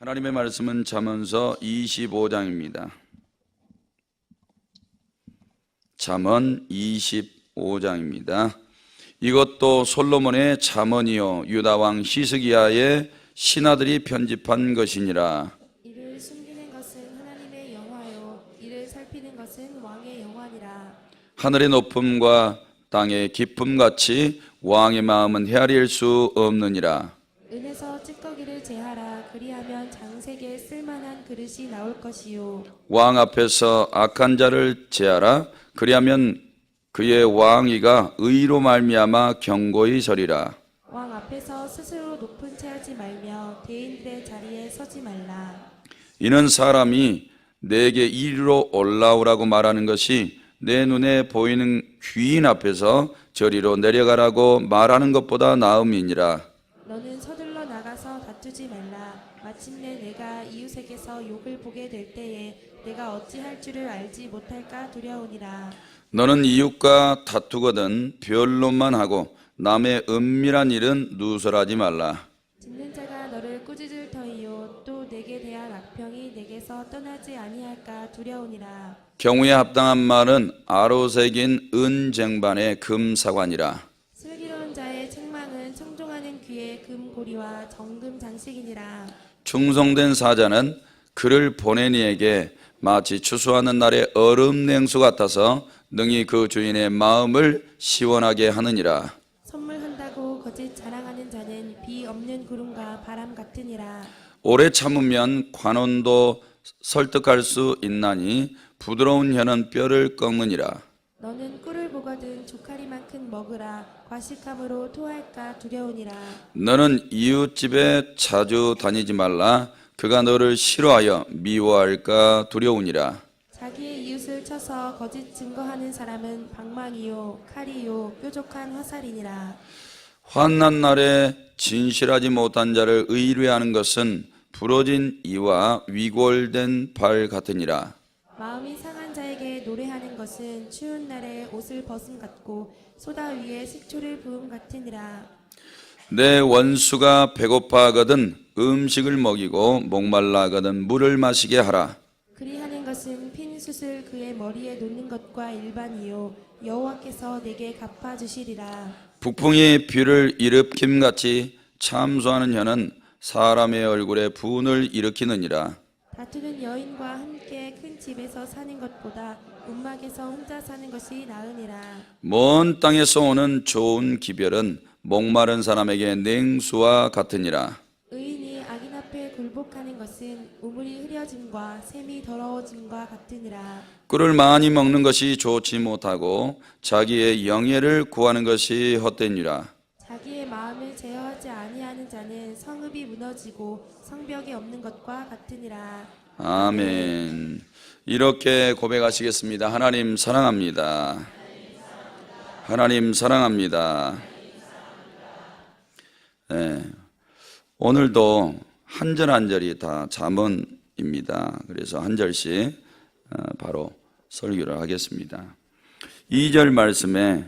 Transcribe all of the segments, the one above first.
하나님의 말씀은 잠언서 25장입니다. 잠언 25장입니다. 이것도 솔로몬의 잠언이요 유다 왕 히스기야의 신하들이 편집한 것이니라. 이를 숨기는 것은 하나님의 영화요 이를 살피는 것은 왕의 영화니라. 하늘의 높음과 땅의 깊음같이 왕의 마음은 헤아릴 수 없느니라. 은에서 찌꺼기를 제하라. 그리하면 장색에 쓸만한 그릇이 나올 것이요. 왕 앞에서 악한 자를 제하라. 그리하면 그의 왕위가 의로 말미암아 견고히 서리라. 왕 앞에서 스스로 높은 채 하지 말며 대인들의 자리에 서지 말라. 이는 사람이 내게 이리로 올라오라고 말하는 것이 내 눈에 보이는 귀인 앞에서 저리로 내려가라고 말하는 것보다 나음이니라. 너는 서둘러 나가서 다투지 말라. 마침내 내가 이웃에게서 욕을 보게 될 때에 내가 어찌할 줄을 알지 못할까 두려우니라. 너는 이웃과 다투거든 변론만 하고 남의 은밀한 일은 누설하지 말라. 짓는 자가 너를 꾸짖을 터이요 또 내게 대한 악평이 내게서 떠나지 아니할까 두려우니라. 경우에 합당한 말은 아로새긴 은쟁반의 금사관이라. 슬기로운 자의 책망은 청종하는 귀의 금고리와 정금 장식이니라. 충성된 사자는 그를 보낸 이에게 마치 추수하는 날의 얼음 냉수 같아서 능히 그 주인의 마음을 시원하게 하느니라. 선물한다고 거짓 자랑하는 자는 비 없는 구름과 바람 같으니라. 오래 참으면 관원도 설득할 수 있나니 부드러운 혀는 뼈를 꺾느니라. 너는 꿀을 보거든 조카리만큼 먹으라. 과식함으로 토할까 두려우니라. 너는 이웃집에 자주 다니지 말라. 그가 너를 싫어하여 미워할까 두려우니라. 자기의 이웃을 쳐서 거짓 증거하는 사람은 방망이요 칼이요 뾰족한 화살이니라. 환난 날에 진실하지 못한 자를 의뢰하는 것은 부러진 이와 위골된 발 같으니라. 마음이 상한 자에게 노래하는 것은 추운 날에 옷을 벗음 같고 소다 위에 식초를 부음 같으니라. 내 원수가 배고파하거든 음식을 먹이고 목말라하거든 물을 마시게 하라. 그리하는 것은 핀 숯을 그의 머리에 놓는 것과 일반이요 여호와께서 내게 갚아주시리라. 북풍이 비를 일으킴같이 참소하는 혀는 사람의 얼굴에 분을 일으키느니라. 다투는 여인과 함께 큰 집에서 사는 것보다 움막에서 혼자 사는 것이 나으니라. 먼 땅에서 오는 좋은 기별은 목마른 사람에게 냉수와 같으니라. 의인이 악인 앞에 굴복하는 것은 우물이 흐려짐과 샘이 더러워짐과 같으니라. 꿀을 많이 먹는 것이 좋지 못하고 자기의 영예를 구하는 것이 헛되니라. 자기의 마음을 제어하지 아니하는 자는 성읍이 무너지고 성벽이 없는 것과 같으니라. 아멘. 이렇게 고백하시겠습니다. 하나님 사랑합니다. 하나님 사랑합니다. 네. 오늘도 한 절 한 절이 다 잠언입니다. 그래서 한 절씩 바로 설교를 하겠습니다. 2절 말씀에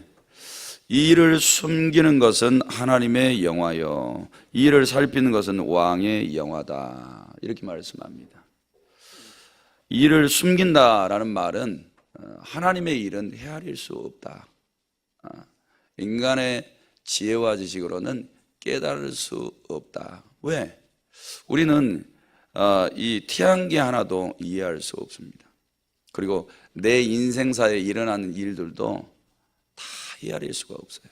이를 숨기는 것은 하나님의 영화요 이를 살피는 것은 왕의 영화다. 이렇게 말씀합니다. 이를 숨긴다라는 말은 하나님의 일은 헤아릴 수 없다. 인간의 지혜와 지식으로는 깨달을 수 없다. 왜? 우리는 이 태양계 하나도 이해할 수 없습니다. 그리고 내 인생사에 일어나는 일들도 다 헤아릴 수가 없어요.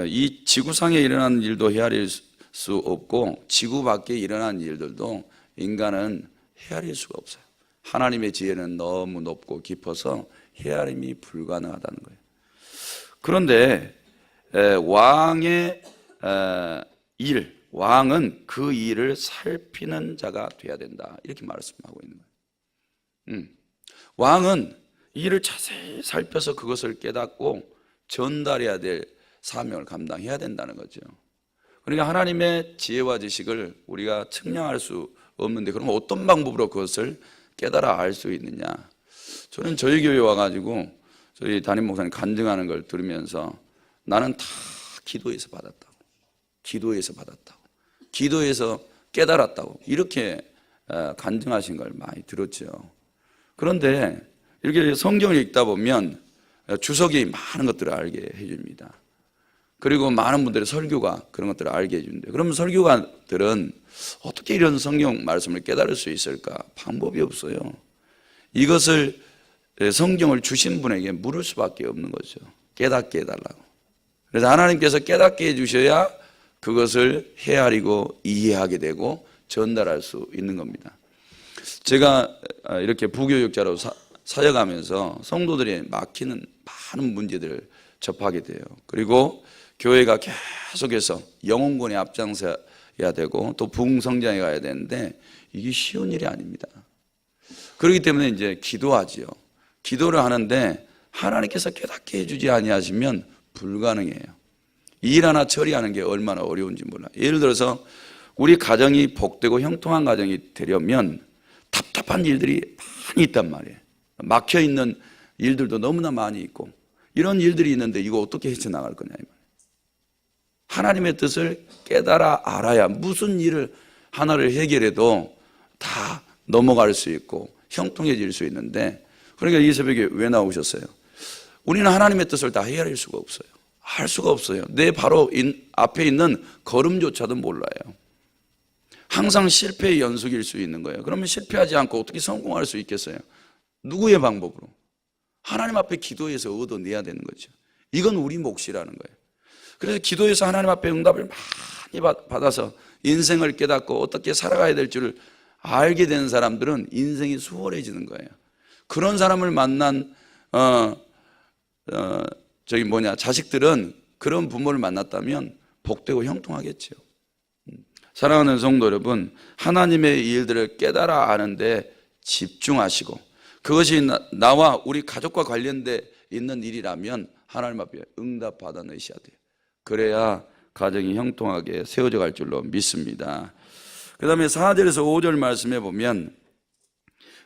이 지구상에 일어나는 일도 헤아릴 수 없고 지구 밖에 일어나는 일들도 인간은 헤아릴 수가 없어요. 하나님의 지혜는 너무 높고 깊어서 헤아림이 불가능하다는 거예요. 그런데 왕의 일, 왕은 그 일을 살피는 자가 돼야 된다. 이렇게 말씀하고 있는 거예요. 왕은 이 일을 자세히 살펴서 그것을 깨닫고 전달해야 될 사명을 감당해야 된다는 거죠. 그러니까 하나님의 지혜와 지식을 우리가 측량할 수 없는데 그럼 어떤 방법으로 그것을 깨달아 알 수 있느냐. 저는 저희 교회 와가지고 저희 담임 목사님 간증하는 걸 들으면서 나는 다 기도해서 받았다고. 기도해서 깨달았다고 이렇게 간증하신 걸 많이 들었죠. 그런데 이렇게 성경을 읽다 보면 주석이 많은 것들을 알게 해줍니다. 그리고 많은 분들이 설교가 그런 것들을 알게 해주는데, 그러면 설교가들은 어떻게 이런 성경 말씀을 깨달을 수 있을까? 방법이 없어요. 이것을 성경을 주신 분에게 물을 수밖에 없는 거죠. 깨닫게 해달라고. 그래서 하나님께서 깨닫게 해주셔야 그것을 헤아리고 이해하게 되고 전달할 수 있는 겁니다. 제가 이렇게 부교육자로 사역하면서 성도들이 막히는 많은 문제들을 접하게 돼요. 그리고 교회가 계속해서 영혼권에 앞장서야 되고 또 부흥성장에 가야 되는데 이게 쉬운 일이 아닙니다. 그렇기 때문에 이제 기도하지요. 기도를 하는데 하나님께서 깨닫게 해주지 아니하시면 불가능해요. 일 하나 처리하는 게 얼마나 어려운지 몰라요. 예를 들어서 우리 가정이 복되고 형통한 가정이 되려면 답답한 일들이 많이 있단 말이에요. 막혀있는 일들도 너무나 많이 있고 이런 일들이 있는데 이거 어떻게 헤쳐나갈 거냐 이 말이에요. 하나님의 뜻을 깨달아 알아야 무슨 일을 하나를 해결해도 다 넘어갈 수 있고 형통해질 수 있는데, 그러니까 이 새벽에 왜 나오셨어요? 우리는 하나님의 뜻을 다 헤아릴 수가 없어요. 할 수가 없어요. 내 바로 앞에 있는 걸음조차도 몰라요. 항상 실패의 연속일 수 있는 거예요. 그러면 실패하지 않고 어떻게 성공할 수 있겠어요? 누구의 방법으로? 하나님 앞에 기도해서 얻어내야 되는 거죠. 이건 우리 몫이라는 거예요. 그래서 기도해서 하나님 앞에 응답을 많이 받아서 인생을 깨닫고 어떻게 살아가야 될 줄을 알게 되는 사람들은 인생이 수월해지는 거예요. 그런 사람을 만난 자식들은 그런 부모를 만났다면 복되고 형통하겠죠. 사랑하는 성도 여러분, 하나님의 일들을 깨달아 아는데 집중하시고 그것이 나와 우리 가족과 관련돼 있는 일이라면 하나님 앞에 응답 받아내셔야 돼요. 그래야 가정이 형통하게 세워져 갈 줄로 믿습니다. 그 다음에 4절에서 5절 말씀해 보면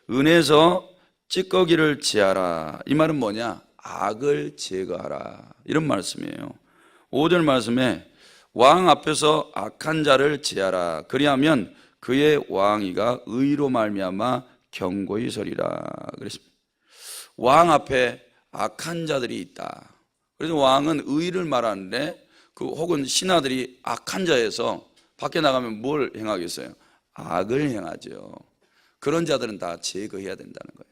은에서 찌꺼기를 제하라. 이 말은 뭐냐? 악을 제거하라. 이런 말씀이에요. 5절 말씀에 왕 앞에서 악한 자를 제하라. 그리하면 그의 왕위가 의로 말미암아 경고히 서리라. 그랬습니다. 왕 앞에 악한 자들이 있다. 그래서 왕은 의를 말하는데 혹은 신하들이 악한 자에서 밖에 나가면 뭘 행하겠어요? 악을 행하죠. 그런 자들은 다 제거해야 된다는 거예요.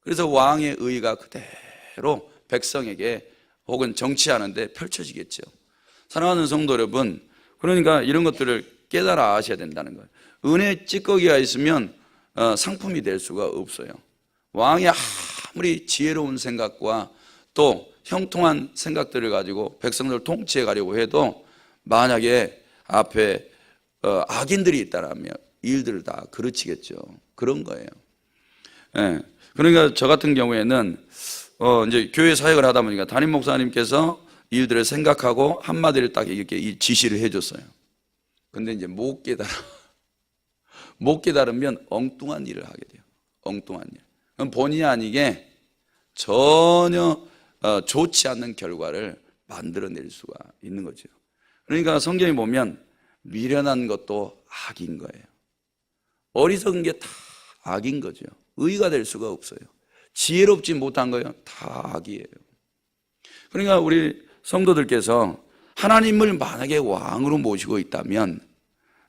그래서 왕의 의가 그대로 백성에게 혹은 정치하는데 펼쳐지겠죠. 사랑하는 성도 여러분, 그러니까 이런 것들을 깨달아 아셔야 된다는 거예요. 은혜 찌꺼기가 있으면 상품이 될 수가 없어요. 왕이 아무리 지혜로운 생각과 또 형통한 생각들을 가지고 백성들을 통치해 가려고 해도 만약에 앞에 악인들이 있다라면 일들을 다 그르치겠죠. 그런 거예요. 예. 그러니까 저 같은 경우에는 이제 교회 사역을 하다 보니까 담임 목사님께서 일들을 생각하고 한마디를 딱 이렇게 지시를 해줬어요. 근데 이제 못 깨달으면 엉뚱한 일을 하게 돼요. 엉뚱한 일. 그럼 본의 아니게 전혀 좋지 않는 결과를 만들어낼 수가 있는 거죠. 그러니까 성경에 보면 미련한 것도 악인 거예요. 어리석은 게 다 악인 거죠. 의가 될 수가 없어요. 지혜롭지 못한 거예요. 다 악이에요. 그러니까 우리 성도들께서 하나님을 만약에 왕으로 모시고 있다면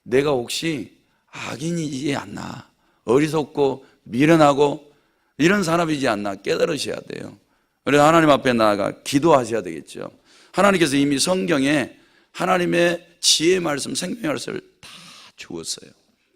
내가 혹시 악인이지 않나, 어리석고 미련하고 이런 사람이지 않나 깨달으셔야 돼요. 그래서 하나님 앞에 나아가 기도하셔야 되겠죠. 하나님께서 이미 성경에 하나님의 지혜의 말씀, 생명의 말씀을 다 주었어요.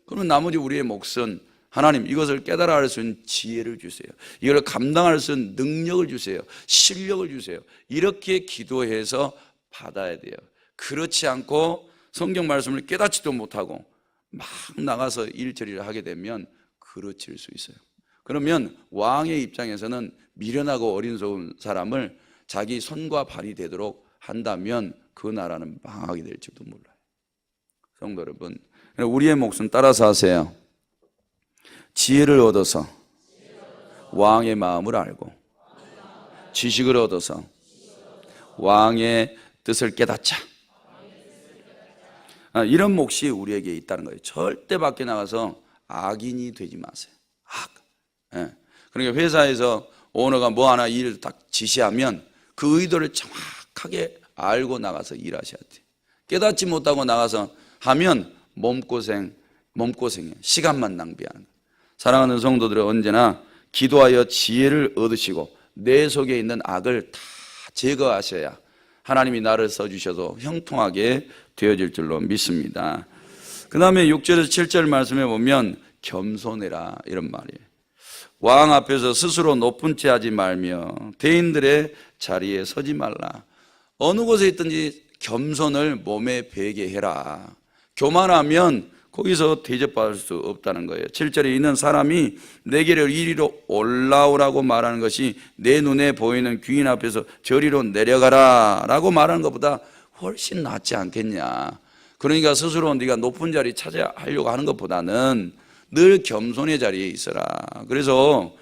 그러면 나머지 우리의 몫은 하나님 이것을 깨달아 알 수 있는 지혜를 주세요. 이걸 감당할 수 있는 능력을 주세요. 실력을 주세요. 이렇게 기도해서 받아야 돼요. 그렇지 않고 성경 말씀을 깨닫지도 못하고 막 나가서 일처리를 하게 되면 그르칠 수 있어요. 그러면 왕의 입장에서는 미련하고 어리석은 사람을 자기 손과 발이 되도록 한다면 그 나라는 망하게 될지도 몰라요. 성도 여러분, 우리의 몫은 따라서 하세요. 지혜를 얻어서 왕의 마음을 알고 지식을 얻어서 왕의 뜻을 깨닫자. 이런 몫이 우리에게 있다는 거예요. 절대 밖에 나가서 악인이 되지 마세요. 예. 그러니까 회사에서 오너가 뭐 하나 일을 딱 지시하면 그 의도를 정확하게 알고 나가서 일하셔야 돼요. 깨닫지 못하고 나가서 하면 몸고생이에요. 시간만 낭비하는 거예요. 사랑하는 성도들은 언제나 기도하여 지혜를 얻으시고 내 속에 있는 악을 다 제거하셔야 하나님이 나를 써주셔도 형통하게 되어질 줄로 믿습니다. 그 다음에 6절에서 7절 말씀에 보면 겸손해라 이런 말이에요. 왕 앞에서 스스로 높은 채 하지 말며 대인들의 자리에 서지 말라. 어느 곳에 있든지 겸손을 몸에 배게 해라. 교만하면 거기서 대접받을 수 없다는 거예요. 7절에 있는 사람이 내게로 이리로 올라오라고 말하는 것이 내 눈에 보이는 귀인 앞에서 저리로 내려가라 라고 말하는 것보다 훨씬 낫지 않겠냐. 그러니까 스스로 네가 높은 자리 차지하려고 하는 것보다는 늘 겸손의 자리에 있어라. 그래서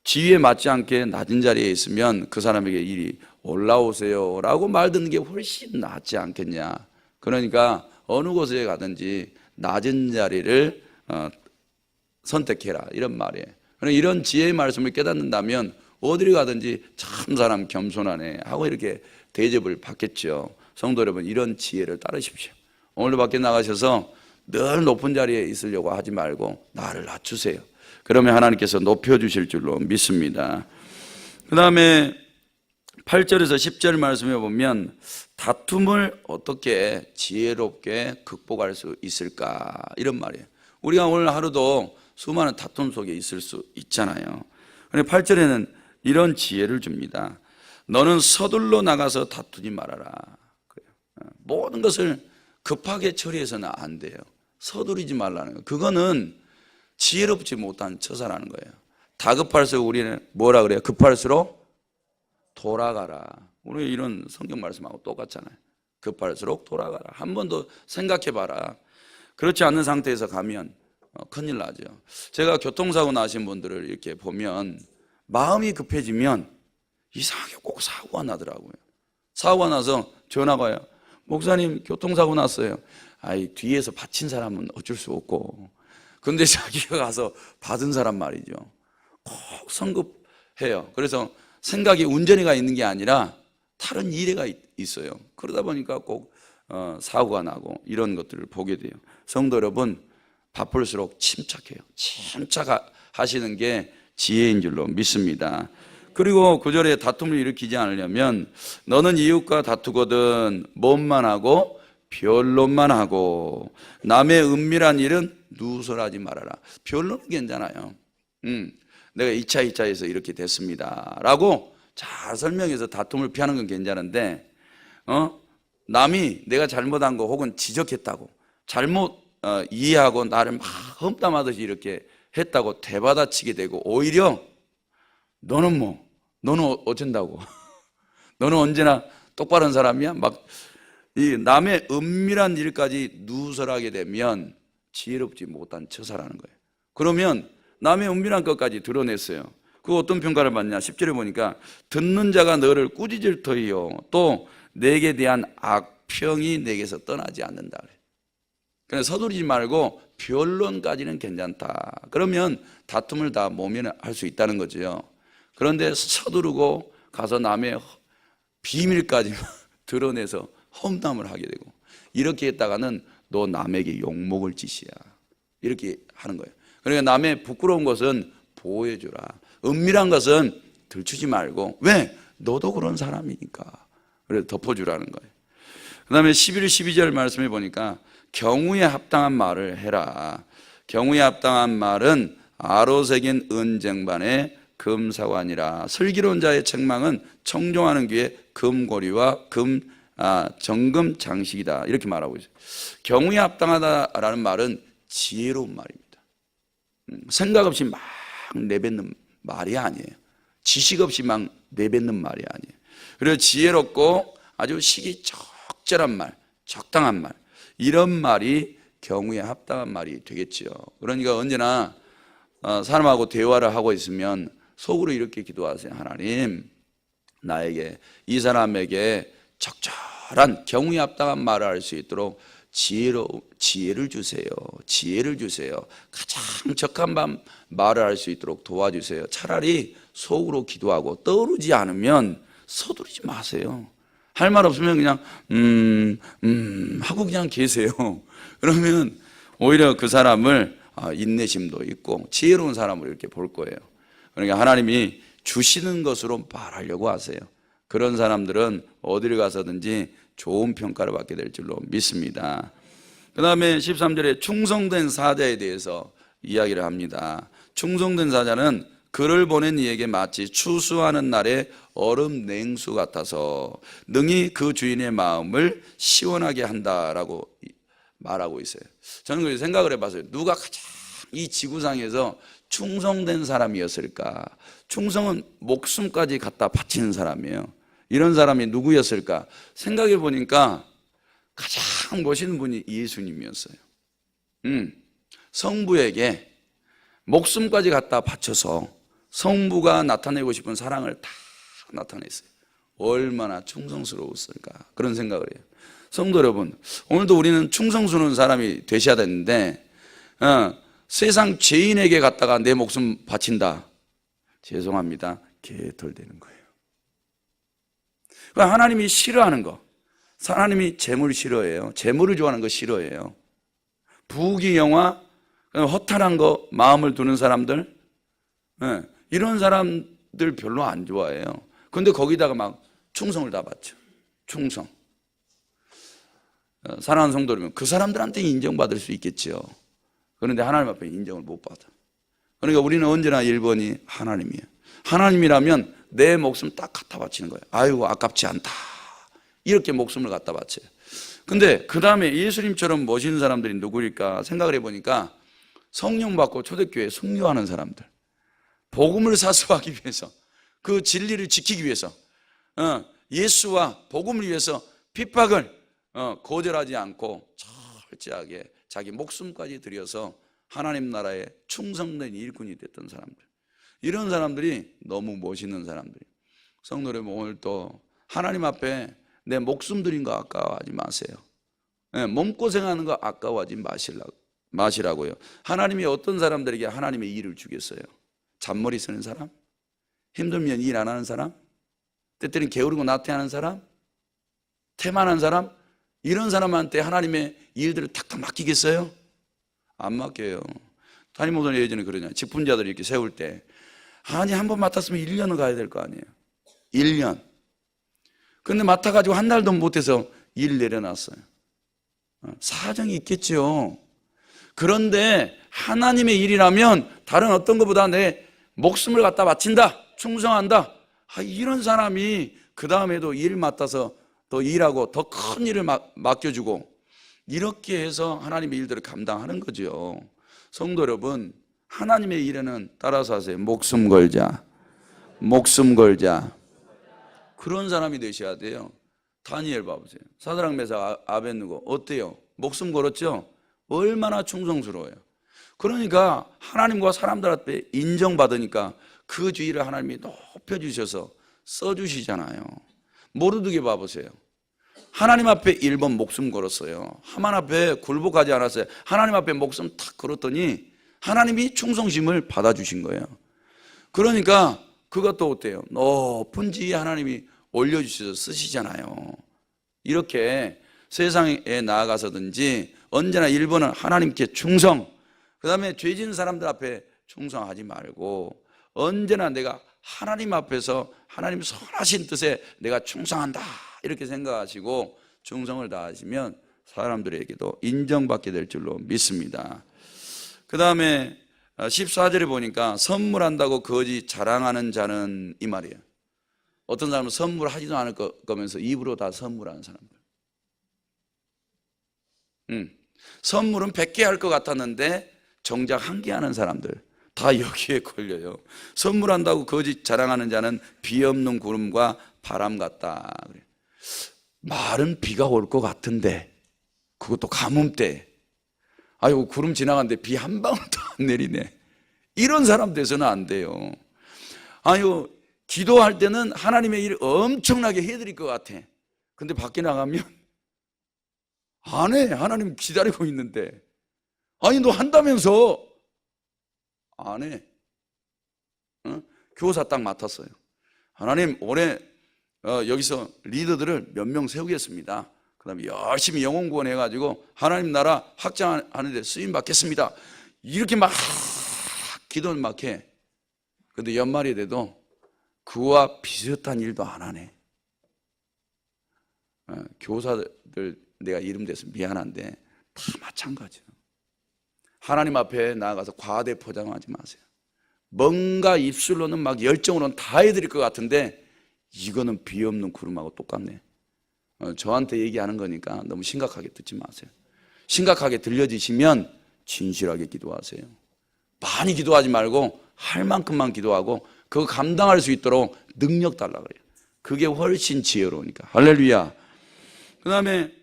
지위에 맞지 않게 낮은 자리에 있으면 그 사람에게 이리 올라오세요 라고 말 듣는 게 훨씬 낫지 않겠냐. 그러니까 어느 곳에 가든지 낮은 자리를 선택해라 이런 말이에요. 이런 지혜의 말씀을 깨닫는다면 어디를 가든지 참 사람 겸손하네 하고 이렇게 대접을 받겠죠. 성도 여러분, 이런 지혜를 따르십시오. 오늘도 밖에 나가셔서 늘 높은 자리에 있으려고 하지 말고 나를 낮추세요. 그러면 하나님께서 높여주실 줄로 믿습니다. 그 다음에 8절에서 10절 말씀에 보면 다툼을 어떻게 지혜롭게 극복할 수 있을까 이런 말이에요. 우리가 오늘 하루도 수많은 다툼 속에 있을 수 있잖아요. 그런데 8절에는 이런 지혜를 줍니다. 너는 서둘러 나가서 다투지 말아라. 모든 것을 급하게 처리해서는 안 돼요. 서두르지 말라는 거예요. 그거는 지혜롭지 못한 처사라는 거예요. 다급할수록 우리는 뭐라 그래요? 급할수록 돌아가라. 우리 이런 성경 말씀하고 똑같잖아요. 급할수록 돌아가라. 한 번 더 생각해봐라. 그렇지 않는 상태에서 가면 큰일 나죠. 제가 교통사고 나신 분들을 이렇게 보면 마음이 급해지면 이상하게 꼭 사고가 나더라고요. 사고가 나서 전화가 와요. 목사님 교통사고 났어요. 아이 뒤에서 받친 사람은 어쩔 수 없고 근데 자기가 가서 받은 사람 말이죠. 꼭 성급해요. 그래서 생각이 운전해가 있는 게 아니라 다른 일해가 있어요. 그러다 보니까 꼭 사고가 나고 이런 것들을 보게 돼요. 성도 여러분, 바쁠수록 침착해요. 침착하시는 게 지혜인 줄로 믿습니다. 그리고 9절에 다툼을 일으키지 않으려면 너는 이웃과 다투거든 뭔만 하고 변론만 하고 남의 은밀한 일은 누설하지 말아라. 변론은 괜찮아요. 내가 2차에서 이렇게 됐습니다 라고 잘 설명해서 다툼을 피하는 건 괜찮은데 남이 내가 잘못한 거 혹은 지적했다고 잘못 이해하고 나를 막 험담하듯이 이렇게 했다고 대받아치게 되고 오히려 너는 어쩐다고 너는 언제나 똑바른 사람이야? 막 이 남의 은밀한 일까지 누설하게 되면 지혜롭지 못한 처사라는 거예요. 그러면 남의 은밀한 것까지 드러냈어요. 그 어떤 평가를 받냐? 10절에 보니까 듣는 자가 너를 꾸짖을 터이요 또 내게 대한 악평이 내게서 떠나지 않는다. 그냥 서두르지 말고 변론까지는 괜찮다. 그러면 다툼을 다 모면할 수 있다는 거죠. 그런데 서두르고 가서 남의 비밀까지 드러내서 험담을 하게 되고 이렇게 했다가는 너 남에게 욕먹을 짓이야. 이렇게 하는 거예요. 그러니까 남의 부끄러운 것은 보호해주라. 은밀한 것은 들추지 말고 왜? 너도 그런 사람이니까. 그래서 덮어주라는 거예요. 그 다음에 11, 12절 말씀해 보니까 경우에 합당한 말을 해라. 경우에 합당한 말은 아로새긴 은쟁반에 금사관이라. 슬기로운 자의 책망은 청종하는 귀에 금고리와 정금 장식이다. 이렇게 말하고 있어요. 경우에 합당하다라는 말은 지혜로운 말입니다. 생각 없이 막 내뱉는 말이 아니에요. 지식 없이 막 내뱉는 말이 아니에요. 그래서 지혜롭고 아주 시기적절한 말, 적당한 말, 이런 말이 경우에 합당한 말이 되겠죠. 그러니까 언제나 사람하고 대화를 하고 있으면 속으로 이렇게 기도하세요. 하나님, 나에게 이 사람에게 적절한 경우에 합당한 말을 할 수 있도록 지혜를 주세요. 지혜를 주세요. 가장 적합한 말을 할 수 있도록 도와주세요. 차라리 속으로 기도하고 떠오르지 않으면 서두르지 마세요. 할 말 없으면 그냥 하고 그냥 계세요. 그러면 오히려 그 사람을 인내심도 있고 지혜로운 사람으로 이렇게 볼 거예요. 그러니까 하나님이 주시는 것으로 말하려고 하세요. 그런 사람들은 어디를 가서든지 좋은 평가를 받게 될 줄로 믿습니다. 그 다음에 13절에 충성된 사자에 대해서 이야기를 합니다. 충성된 사자는 그를 보낸 이에게 마치 추수하는 날의 얼음 냉수 같아서 능히 그 주인의 마음을 시원하게 한다라고 말하고 있어요. 저는 그 생각을 해봤어요. 누가 가장 이 지구상에서 충성된 사람이었을까? 충성은 목숨까지 갖다 바치는 사람이에요. 이런 사람이 누구였을까? 생각해 보니까 가장 멋있는 분이 예수님이었어요. 성부에게 목숨까지 갖다 바쳐서 성부가 나타내고 싶은 사랑을 다 나타냈어요. 얼마나 충성스러웠을까? 그런 생각을 해요. 성도 여러분, 오늘도 우리는 충성스러운 사람이 되셔야 되는데 세상 죄인에게 갖다가 내 목숨 바친다. 죄송합니다. 개털되는 거예요. 하나님이 싫어하는 거, 하나님이 재물 싫어해요. 재물을 좋아하는 거 싫어해요. 부귀영화, 허탈한 거 마음을 두는 사람들, 이런 사람들 별로 안 좋아해요. 그런데 거기다가 막 충성을 다 바쳐. 충성. 사랑하는 성도 여러분, 그 사람들한테 인정받을 수 있겠죠. 그런데 하나님 앞에 인정을 못 받아. 그러니까 우리는 언제나 1번이 하나님이에요. 하나님이라면 내 목숨 딱 갖다 바치는 거예요. 아이고 아깝지 않다. 이렇게 목숨을 갖다 바쳐요. 근데 그 다음에 예수님처럼 멋있는 사람들이 누구일까 생각을 해보니까 성령 받고 초대교회에 순교하는 사람들, 복음을 사수하기 위해서, 그 진리를 지키기 위해서, 예수와 복음을 위해서 핍박을 거절하지 않고 철저하게 자기 목숨까지 들여서 하나님 나라의 충성된 일꾼이 됐던 사람들, 이런 사람들이 너무 멋있는 사람들이에요. 성도 여러분, 오늘 또 하나님 앞에 내 목숨 드린 거 아까워하지 마세요. 몸고생하는 거 아까워하지 마시라고요. 하나님이 어떤 사람들에게 하나님의 일을 주겠어요? 잔머리 쓰는 사람? 힘들면 일 안 하는 사람? 때때는 게으르고 나태하는 사람? 태만한 사람? 이런 사람한테 하나님의 일들을 탁탁 맡기겠어요? 안 맡겨요. 담임 목사님 예전에 그러잖아요. 직분자들 이렇게 세울 때 아니 한 번 맡았으면 1년은 가야 될 거 아니에요. 1년. 근데 맡아가지고 한 달도 못해서 일 내려놨어요. 사정이 있겠죠. 그런데 하나님의 일이라면 다른 어떤 것보다 내 목숨을 갖다 바친다, 충성한다, 이런 사람이 그 다음에도 일 맡아서 더 일하고 더 큰 일을 맡겨주고, 이렇게 해서 하나님의 일들을 감당하는 거죠. 성도 여러분, 하나님의 일에는 따라서 하세요. 목숨 걸자, 목숨 걸자. 그런 사람이 되셔야 돼요. 다니엘 봐보세요. 사드락 메삭 아벳느고 어때요? 목숨 걸었죠? 얼마나 충성스러워요. 그러니까 하나님과 사람들 앞에 인정받으니까 그 주의를 하나님이 높여주셔서 써주시잖아요. 모르드게 봐보세요. 하나님 앞에 1번 목숨 걸었어요. 하만 앞에 굴복하지 않았어요. 하나님 앞에 목숨 탁 걸었더니 하나님이 충성심을 받아주신 거예요. 그러니까 그것도 어때요? 높은 지위에 하나님이 올려주셔서 쓰시잖아요. 이렇게 세상에 나아가서든지 언제나 1번은 하나님께 충성, 그 다음에 죄진 사람들 앞에 충성하지 말고 언제나 내가 하나님 앞에서 하나님 선하신 뜻에 내가 충성한다, 이렇게 생각하시고 충성을 다하시면 사람들에게도 인정받게 될 줄로 믿습니다. 그 다음에 14절에 보니까 선물한다고 거짓 자랑하는 자는, 이 말이에요. 어떤 사람은 선물하지도 않을 거면서 입으로 다 선물하는 사람들. 선물은 100개 할 것 같았는데 정작 1개 하는 사람들 다 여기에 걸려요. 선물한다고 거짓 자랑하는 자는 비 없는 구름과 바람 같다. 말은 비가 올 것 같은데 그것도 가뭄 때, 아이고 구름 지나갔는데 비 한 방울도 안 내리네. 이런 사람 돼서는 안 돼요. 아이고 기도할 때는 하나님의 일을 엄청나게 해드릴 것 같아. 근데 밖에 나가면 안 해. 하나님 기다리고 있는데. 아니 너 한다면서 안 해. 어? 교사 딱 맡았어요. 하나님 올해 여기서 리더들을 몇 명 세우겠습니다. 그 다음에 열심히 영혼 구원해가지고 하나님 나라 확장하는 데 쓰임 받겠습니다. 이렇게 막 기도를 막 해. 근데 연말이 돼도 그와 비슷한 일도 안 하네. 교사들 내가 이름 대서 미안한데 다 마찬가지예요. 하나님 앞에 나아가서 과대 포장하지 마세요. 뭔가 입술로는 막 열정으로는 다 해드릴 것 같은데 이거는 비 없는 구름하고 똑같네. 저한테 얘기하는 거니까 너무 심각하게 듣지 마세요. 심각하게 들려지시면 진실하게 기도하세요. 많이 기도하지 말고 할 만큼만 기도하고 그거 감당할 수 있도록 능력 달라 그래요. 그게 훨씬 지혜로우니까. 할렐루야. 그 다음에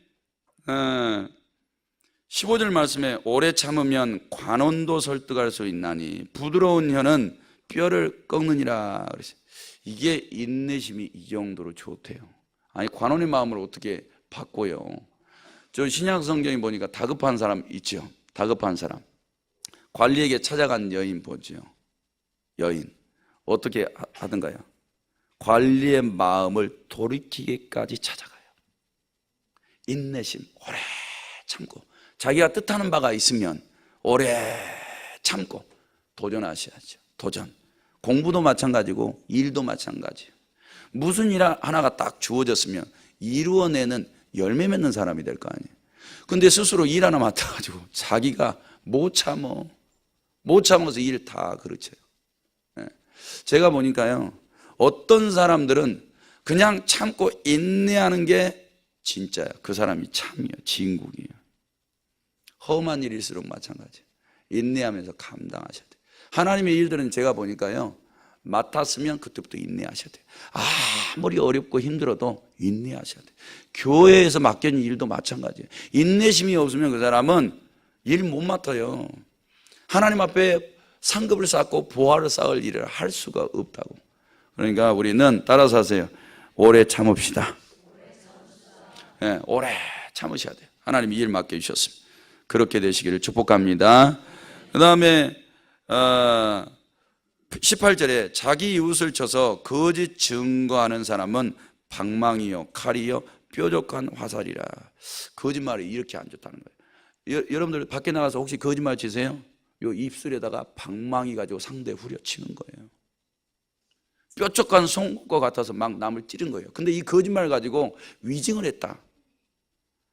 15절 말씀에 오래 참으면 관원도 설득할 수 있나니 부드러운 혀는 뼈를 꺾느니라 그랬어요. 이게 인내심이 이 정도로 좋대요. 아니 관원의 마음을 어떻게 바꿔요? 저 신약 성경에 보니까 다급한 사람 있죠. 다급한 사람. 관리에게 찾아간 여인 보죠. 여인 어떻게 하던가요? 관리의 마음을 돌이키기까지 찾아가요. 인내심 오래 참고 자기가 뜻하는 바가 있으면 오래 참고 도전하셔야죠. 도전. 공부도 마찬가지고 일도 마찬가지예요. 무슨 일 하나가 딱 주어졌으면 이루어내는 열매 맺는 사람이 될 거 아니에요. 근데 스스로 일 하나 맡아가지고 자기가 못 참아서 일 다 그르쳐요. 제가 보니까요, 어떤 사람들은 그냥 참고 인내하는 게 진짜야. 그 사람이 참이에요. 진국이에요. 험한 일일수록 마찬가지예요. 인내하면서 감당하셔야 돼요. 하나님의 일들은 제가 보니까요, 맡았으면 그때부터 인내하셔야 돼요. 아무리 어렵고 힘들어도 인내하셔야 돼요. 교회에서 맡겨진 일도 마찬가지예요. 인내심이 없으면 그 사람은 일 못 맡아요. 하나님 앞에 상급을 쌓고 보화를 쌓을 일을 할 수가 없다고. 그러니까 우리는 따라서 하세요. 오래 참읍시다. 네, 오래 참으셔야 돼요. 하나님이 일 맡겨주셨습니다. 그렇게 되시기를 축복합니다. 그 다음에 18절에 자기 이웃을 쳐서 거짓 증거하는 사람은 방망이요 칼이요 뾰족한 화살이라. 거짓말이 이렇게 안 좋다는 거예요. 여러분들 밖에 나가서 혹시 거짓말 치세요? 요 입술에다가 방망이 가지고 상대 후려치는 거예요. 뾰족한 송곳과 같아서 막 남을 찌른 거예요. 근데 이 거짓말 가지고 위증을 했다.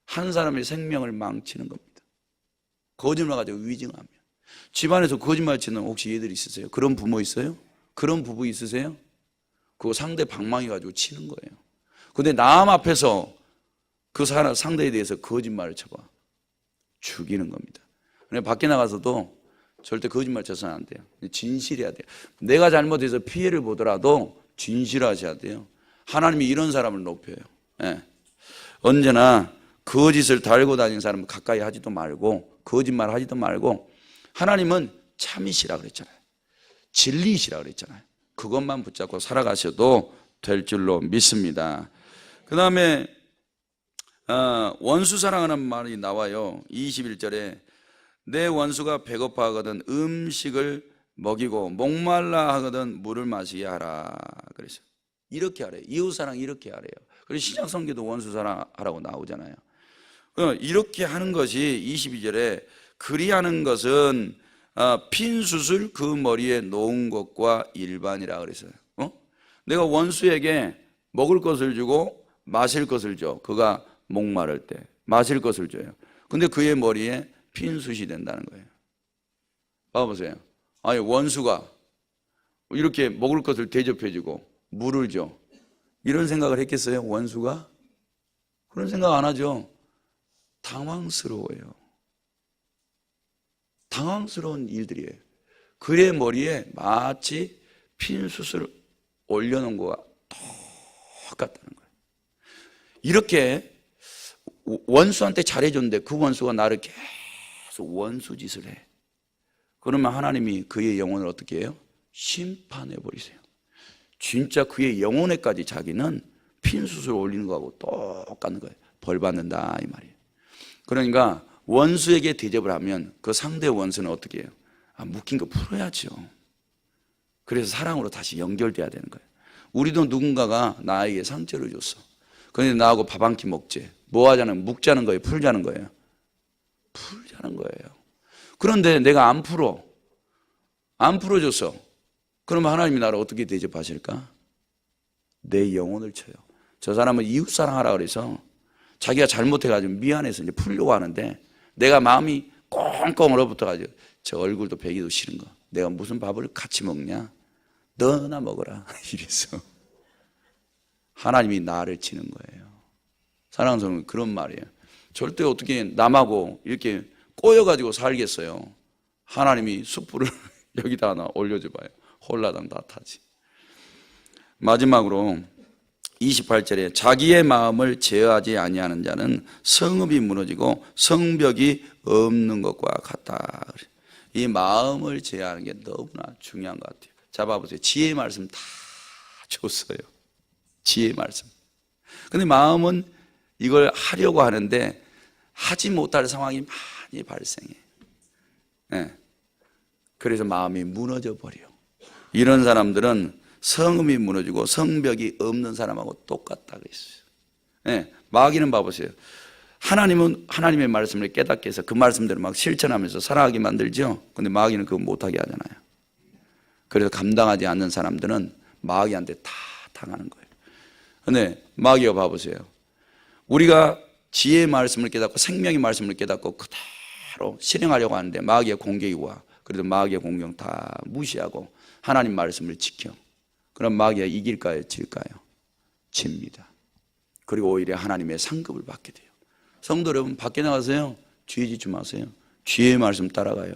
한 사람의 생명을 망치는 겁니다. 거짓말 가지고 위증하면. 집안에서 거짓말 치는 혹시 얘들 있으세요? 그런 부모 있어요? 그런 부부 있으세요? 그거 상대 방망이 가지고 치는 거예요. 근데 남 앞에서 그 사람 상대에 대해서 거짓말을 쳐봐. 죽이는 겁니다. 밖에 나가서도 절대 거짓말 쳐서는 안 돼요. 진실해야 돼요. 내가 잘못해서 피해를 보더라도 진실하셔야 돼요. 하나님이 이런 사람을 높여요. 네. 언제나 거짓을 달고 다니는 사람은 가까이 하지도 말고 거짓말 하지도 말고 하나님은 참이시라 그랬잖아요. 진리이시라 그랬잖아요. 그것만 붙잡고 살아가셔도 될 줄로 믿습니다. 그 다음에 원수 사랑하는 말이 나와요. 21절에 내 원수가 배고파 하거든 음식을 먹이고 목말라 하거든 물을 마시게 하라 그랬어요. 이렇게 하래요. 이웃사랑 이렇게 하래요. 그래서 신약 성경도 원수 사랑하라고 나오잖아요. 이렇게 하는 것이 22절에 그리하는 것은 핀 숯을 그 머리에 놓은 것과 일반이라 그랬어요. 내가 원수에게 먹을 것을 주고 마실 것을 줘. 그가 목마를 때 마실 것을 줘요. 근데 그의 머리에 핀 숯이 된다는 거예요. 봐보세요. 아니 원수가 이렇게 먹을 것을 대접해주고 물을 줘. 이런 생각을 했겠어요? 원수가? 그런 생각 안 하죠. 당황스러워요. 당황스러운 일들이에요. 그의 머리에 마치 핀 숯을 올려놓은 거와 똑같다는 거예요. 이렇게 원수한테 잘해줬는데 그 원수가 나를 계속 원수 짓을 해. 그러면 하나님이 그의 영혼을 어떻게 해요? 심판해 버리세요. 진짜 그의 영혼에까지 자기는 핀수술 올리는 거하고 똑같은 거예요. 벌 받는다 이 말이에요. 그러니까 원수에게 대접을 하면 그 상대 원수는 어떻게 해요? 묶인 거 풀어야죠. 그래서 사랑으로 다시 연결돼야 되는 거예요. 우리도 누군가가 나에게 상처를 줬어. 그런데 나하고 밥 한 끼 먹지. 뭐 하자는, 묶자는 거예요? 풀자는 거예요? 풀자는 거예요. 그런데 내가 안 풀어줬어. 그러면 하나님이 나를 어떻게 대접하실까? 내 영혼을 쳐요. 저 사람은 이웃사랑하라 그래서 자기가 잘못해가지고 미안해서 이제 풀려고 하는데 내가 마음이 꽁꽁 얼어붙어가지고 저 얼굴도 베기도 싫은 거. 내가 무슨 밥을 같이 먹냐? 너나 먹어라. 이래서 하나님이 나를 치는 거예요. 사랑하는 사람은 그런 말이에요. 절대 어떻게 남하고 이렇게 꼬여가지고 살겠어요. 하나님이 숯불을 여기다 하나 올려줘봐요. 홀라당 다 타지. 마지막으로 28절에 자기의 마음을 제어하지 아니하는 자는 성읍이 무너지고 성벽이 없는 것과 같다. 이 마음을 제어하는 게 너무나 중요한 것 같아요. 잡아보세요. 지혜의 말씀 다 줬어요. 지혜의 말씀. 근데 마음은 이걸 하려고 하는데 하지 못할 상황이 많이 발생해. 네. 그래서 마음이 무너져 버려. 이런 사람들은 성음이 무너지고 성벽이 없는 사람하고 똑같다 그랬어요. 네. 마귀는 봐보세요. 하나님은 하나님의 말씀을 깨닫게 해서 그 말씀대로 막 실천하면서 살아가게 만들죠. 근데 마귀는 그거 못하게 하잖아요. 그래서 감당하지 않는 사람들은 마귀한테 다 당하는 거예요. 근데 마귀가 봐보세요. 우리가 지혜의 말씀을 깨닫고 생명의 말씀을 깨닫고 그대로 실행하려고 하는데 마귀의 공격이 와. 그래도 마귀의 공격 다 무시하고 하나님 말씀을 지켜. 그럼 마귀가 이길까요? 질까요? 집니다. 그리고 오히려 하나님의 상급을 받게 돼요. 성도 여러분, 밖에 나가세요. 죄 짓지 마세요. 지혜의 말씀 따라가요.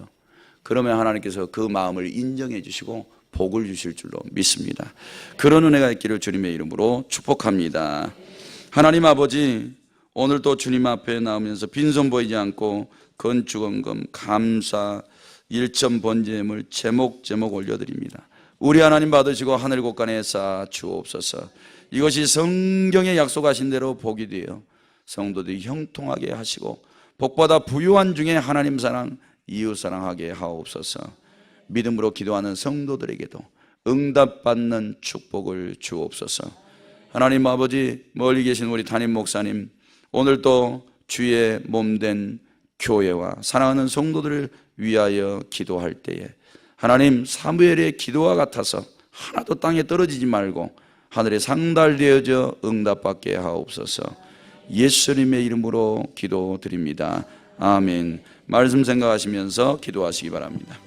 그러면 하나님께서 그 마음을 인정해 주시고 복을 주실 줄로 믿습니다. 그런 은혜가 있기를 주님의 이름으로 축복합니다. 하나님 아버지, 오늘도 주님 앞에 나오면서 빈손 보이지 않고 건축원금, 감사, 일점 번제물 제목 올려드립니다. 우리 하나님 받으시고 하늘 곳간에 쌓아 주옵소서. 이것이 성경에 약속하신 대로 복이 되어 성도들이 형통하게 하시고 복받아 부유한 중에 하나님 사랑, 이웃 사랑하게 하옵소서. 믿음으로 기도하는 성도들에게도 응답받는 축복을 주옵소서. 하나님 아버지, 멀리 계신 우리 담임 목사님, 오늘도 주의 몸된 교회와 사랑하는 성도들을 위하여 기도할 때에 하나님, 사무엘의 기도와 같아서 하나도 땅에 떨어지지 말고 하늘에 상달되어져 응답받게 하옵소서. 예수님의 이름으로 기도드립니다. 아멘. 말씀 생각하시면서 기도하시기 바랍니다.